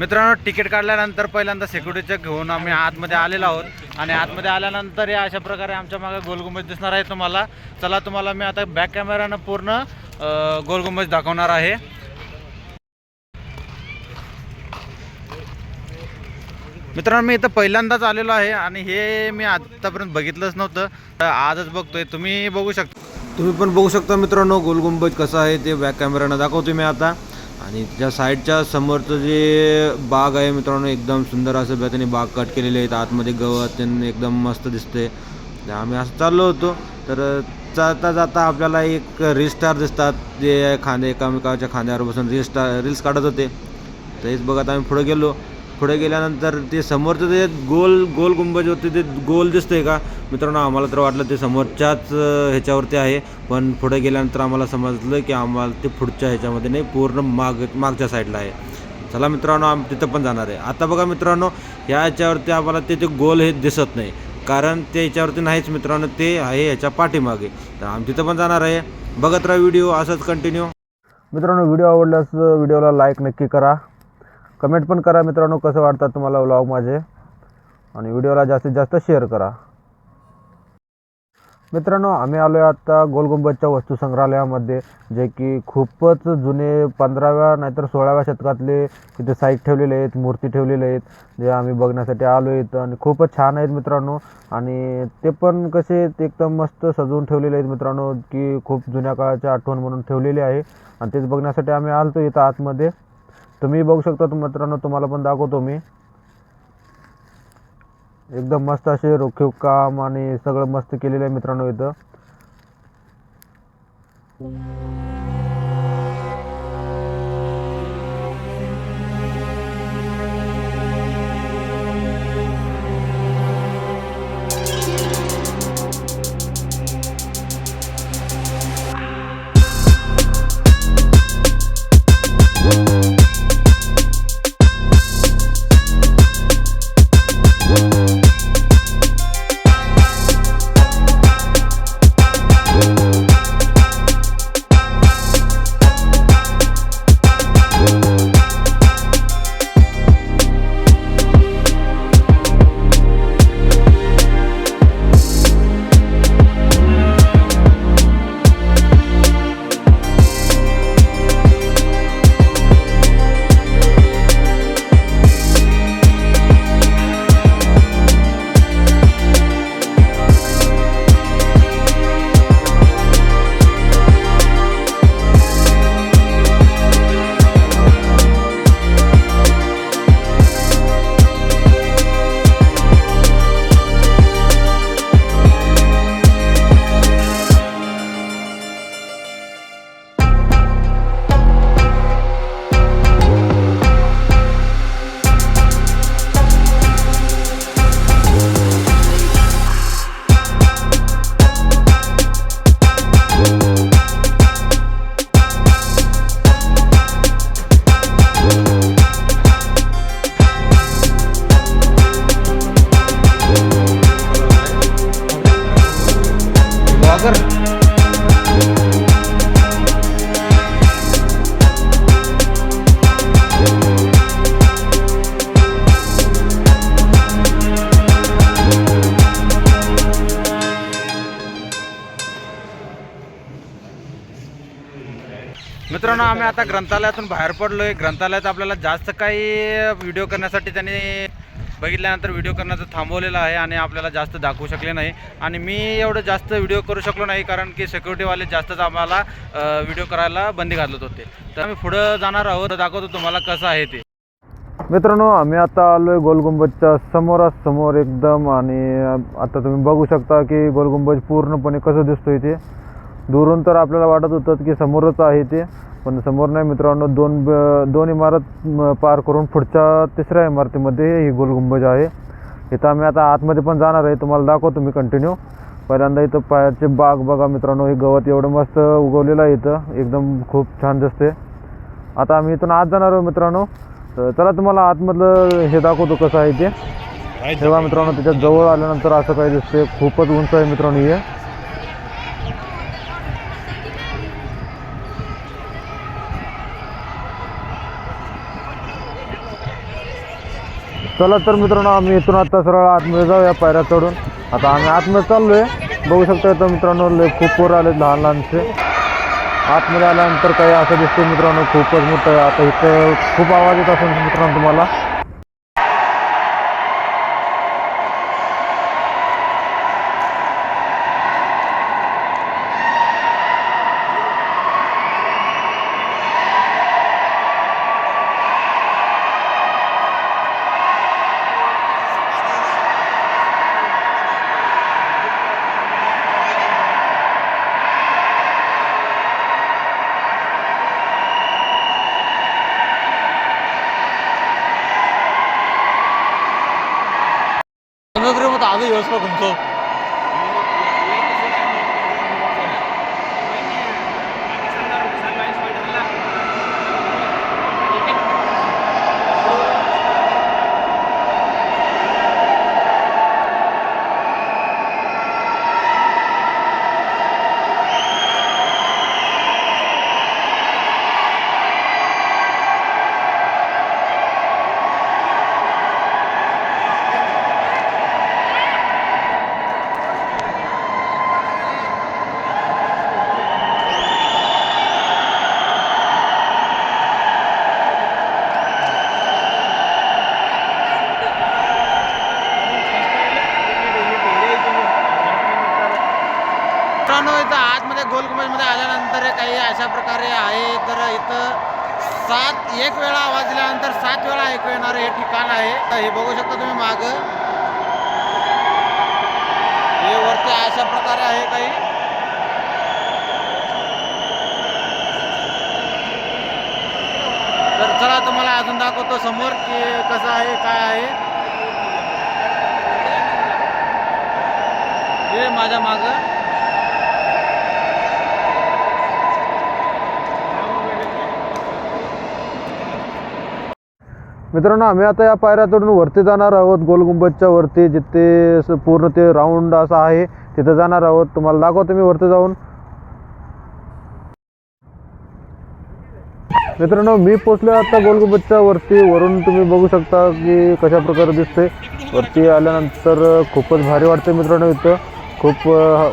मित्रांनो, तिकीट काढल्यानंतर पहिल्यांदा सिक्युरिटी चेक घेऊन आम्ही आतमध्ये आलेलो आहोत आणि आतमध्ये आल्यानंतर या अशा प्रकारे आमच्या मागे गोलगुंबज दिसणार आहे तुम्हाला. चला, तुम्हाला मी आता बॅक कॅमेरानं पूर्ण गोलगुंबज दाखवणार आहे. मित्रांनो, मी इथं पहिल्यांदाच आलेलो आहे आणि हे मी आतापर्यंत बघितलंच नव्हतं, तर आजच बघतोय. तुम्ही बघू शकता, तुम्ही पण बघू शकता मित्रांनो गोलगुंबज कसं आहे ते बॅक कॅमेरानं दाखवतो मी आता. आणि त्या साईडच्या समोरचं जे बाग आहे मित्रांनो, एकदम सुंदर असं त्याने बाग कट केलेले आहेत. आतमध्ये गवत त्यांनी एकदम मस्त दिसते. आम्ही असं चाललो होतो तर जाता जाता आपल्याला एक रील स्टार दिसतात, जे खांदे एकामेकाच्या खांद्यावर बसून रील्स काढत होते. तेच बघत आम्ही पुढे गेलो. पुढे गेल्यानंतर ते समोरचं जे गोल गुंबज होते ते गोल दिसतंय का मित्रांनो, आम्हाला तर वाटलं ते समोरच्याच ह्याच्यावरती आहे, पण पुढे गेल्यानंतर आम्हाला समजलं की आम्हाला ते पुढच्या ह्याच्यामध्ये नाही, पूर्ण मागच्या साईडला आहे. चला मित्रांनो, आम्ही तिथं पण जाणार आहे. आता बघा मित्रांनो, ह्या ह्याच्यावरती आम्हाला ते गोल हे दिसत नाही, कारण ते ह्याच्यावरती नाहीच मित्रांनो, ते आहे ह्याच्या पाठीमागे. तर आम्ही तिथं पण जाणार आहे. बघत राहा व्हिडिओ असंच कंटिन्यू. मित्रांनो, व्हिडिओ आवडल्यास व्हिडिओला लाईक नक्की करा, कमेंट पण करा मित्रांनो कसं वाटतात तुम्हाला व्लॉग माझे, आणि व्हिडिओला जास्तीत जास्त शेअर करा. मित्रांनो, आम्ही आलो आहे आता गोलगुंबजच्या वस्तू संग्रहालयामध्ये, जे की खूपच जुने 15व्या नाहीतर 16व्या शतकातले तिथे साहित्य ठेवलेले आहेत, मूर्ती ठेवलेले आहेत, जे आम्ही बघण्यासाठी आलो आहेत. आणि खूपच छान आहेत मित्रांनो, आणि ते पण कसे एकदम मस्त सजवून ठेवलेले आहेत मित्रांनो, की खूप जुन्या काळाची आठवण म्हणून ठेवलेली आहे. आणि तेच बघण्यासाठी आम्ही आलो इथं आतमध्ये. तुम्ही बघू शकता मित्रांनो, तुम्हाला पण दाखवतो मी. एकदम मस्त असे रोखीव काम आणि सगळं मस्त केलेलं आहे मित्रांनो इथं. मित्रांनो, आम्ही आता ग्रंथालयातून बाहेर पडलोय. ग्रंथालयात आपल्याला जास्त काही व्हिडिओ करण्यासाठी त्यांनी बघितल्यानंतर व्हिडिओ करण्याचं थांबवलेलं आहे आणि आपल्याला जास्त दाखवू शकले नाही. आणि मी एवढं जास्त व्हिडिओ करू शकलो नाही, कारण की सिक्युरिटीवाले जास्तच आम्हाला व्हिडिओ करायला बंदी घालत होते. तर आम्ही पुढं जाणार आहोत, दाखवतो तुम्हाला कसं आहे ते. मित्रांनो, आम्ही आता आलोय गोलगुंबजच्या समोरासमोर एकदम, आणि आता तुम्ही बघू शकता की गोलगुंबज पूर्णपणे कसं दिसतोय ते. दुरून तर आपल्याला वाटत होतं की समोरच आहे ते, पण समोर नाही मित्रांनो. दोन इमारत पार करून पुढच्या तिसऱ्या इमारतीमध्ये ही गोलगुंबज आहे. इथं आम्ही आता आतमध्ये पण जाणार आहे, तुम्हाला दाखवतो मी कंटिन्यू. पहिल्यांदा इथं पायाचे बाग बघा मित्रांनो, हे गवत एवढं मस्त उगवलेलं आहे इथं, एकदम खूप छान दिसते. आता आम्ही इथून आत जाणार आहोत मित्रांनो. तर चला तुम्हाला आतमधलं हे दाखवतो कसं आहे ते. तेव्हा मित्रांनो त्याच्या जवळ आल्यानंतर असं काही दिसते, खूपच उंच आहे मित्रांनो हे. चला तर मित्रांनो, आम्ही इथून आता सरळ आतमध्ये जाऊया पायऱ्या चढून. आता आम्ही आतमध्ये चाललोय. बघू शकता इथं मित्रांनो खूप पोरं आले लहान लहानसे. आतमध्ये आल्यानंतर काही असं दिसते मित्रांनो, खूपच मोठं. आता इथं खूप आवाज येत असेल मित्रांनो तुम्हाला. आधी येऊस तुमचं इथं आतमध्ये गोलगुंबजमध्ये आल्यानंतर काही अशा प्रकारे आहे. तर इथं एक वेळा आवाज दिल्यानंतर 7 वेळा ऐकू येणारं हे ठिकाण आहे. हे बघू शकता तुम्ही मागं, हे वरती अशा प्रकारे आहे काही. तर चला तुम्हाला अजून दाखवतो समोर की कसं आहे काय आहे. हे माझ्या मागं मित्रांनो, आम्ही आता या पायऱ्यातून वरती जाणार आहोत. गोलगुंबजच्या वरती जिथे पूर्ण ते राऊंड असं आहे तिथं जाणार आहोत. तुम्हाला दाखवतो मी वरती जाऊन. मित्रांनो, मी पोचलो आता गोलगुंबजच्या वरती. वरून तुम्ही बघू शकता की कशा प्रकारे दिसते. वरती आल्यानंतर खूपच भारी वाटते मित्रांनो. इथं खूप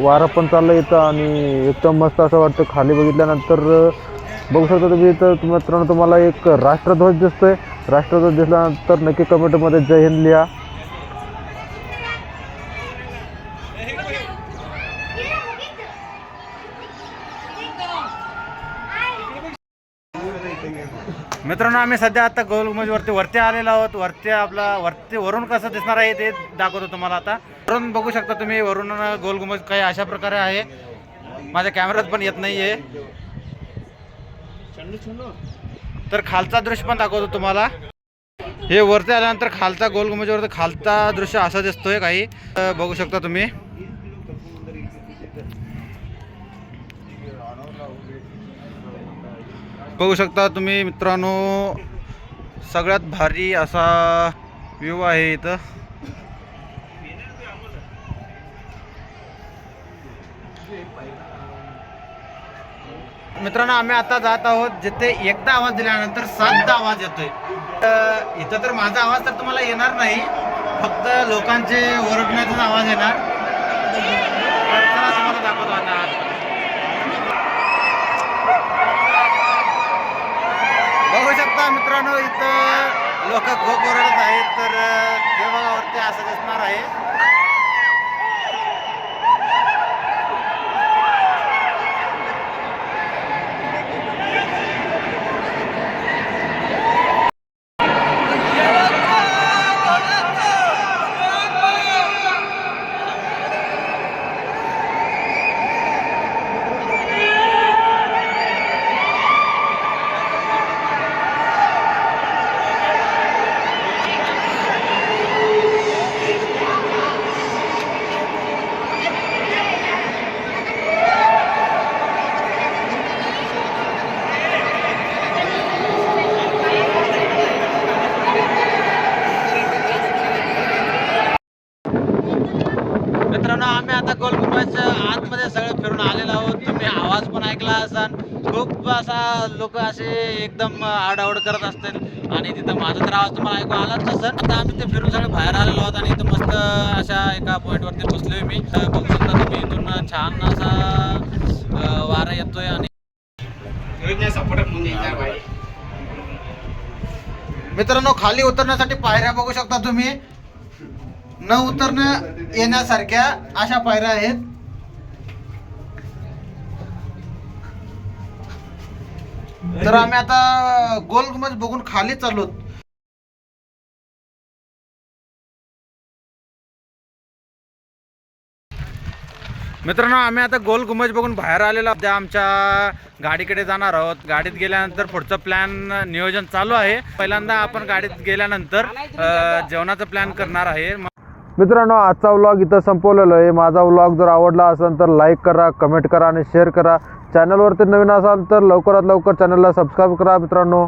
वारा पण चाललं इथं आणि एकदम मस्त असं वाटतं. खाली बघितल्यानंतर बघू शकता तुम्ही इथं मित्रांनो, तुम्हाला एक राष्ट्रध्वज दिसतोय. राष्ट्रध्वज दिसल्यानंतर नक्की कमेंटमध्ये जय हिंद लिहा. मित्रांनो, आम्ही सध्या आता गोलगुंबज वरती आलेलो आहोत. वरून कसं दिसणार आहे ते दाखवतो तुम्हाला. आता वरून बघू शकता तुम्ही, वरून गोलगुंबज काही अशा प्रकारे आहे. माझ्या कॅमेऱ्यात पण येत नाहीये. तर खालचा दृश्य पण दाखवतो तुम्हाला. हे वरती आल्यानंतर खालचा गोलगुंबजवरती खालचा दृश्य असा दिसतोय काही. बघू शकता तुम्ही. बघू शकता तुम्ही मित्रांनो, सगळ्यात भारी असा व्ह्यू आहे इथं. मित्रांनो, आम्ही आता जात आहोत जिथे एकदा आवाज दिल्यानंतर 7दा आवाज येतोय. इथं तर माझा आवाज तर तुम्हाला येणार नाही, फक्त लोकांचे ओरडण्याचा आवाज येणार. चला तुम्हाला दाखवतो आता. बघू शकता मित्रांनो, इथं लोक खूप ओरडत आहेत. तर ते बघा वरती असं दिसणार आहे. मित्रांनो, आम्ही आता गोलगुंबजच्या आतमध्ये सगळं फिरून आलेलो आहोत. तुम्ही आवाज पण ऐकला असाल. खूप असा लोक असे एकदम आरडाओरड करत असतील. आणि तिथं माझा तर आवाज तुम्हाला ऐकू आलाच नसेल. आता आम्ही ते फिरून सगळे बाहेर आलेलो आहोत आणि इथं मस्त अशा एका पॉईंटवरती बसलोय मी. बघू शकता तुम्ही इथून छान असा वारा येतोय आणि मित्रांनो खाली उतरण्यासाठी पायऱ्या बघू शकता तुम्ही. न उतरण्या येण्यासारख्या अशा पायऱ्या आहेत. तर आम्ही आता गोल गुंबज बघून खाली चाललो. मित्रांनो आम्ही आता गोल गुंबज बघून बाहेर आलेलो आहोत. आमच्या गाडीकडे जाणार आहोत. गाडीत गेल्यानंतर पुढचं प्लॅन नियोजन चालू आहे. पहिल्यांदा आपण गाडीत गेल्यानंतर जेवणाचा प्लॅन करणार आहे. मित्रांनो आजचा व्लॉग इथं संपवलेला आहे. माझा व्लॉग जर आवडला असेल तर लाईक करा, कमेंट करा आणि शेअर करा. चॅनलवरती नवीन असाल तर लवकरात लवकर चॅनलला सबस्क्राईब करा मित्रांनो.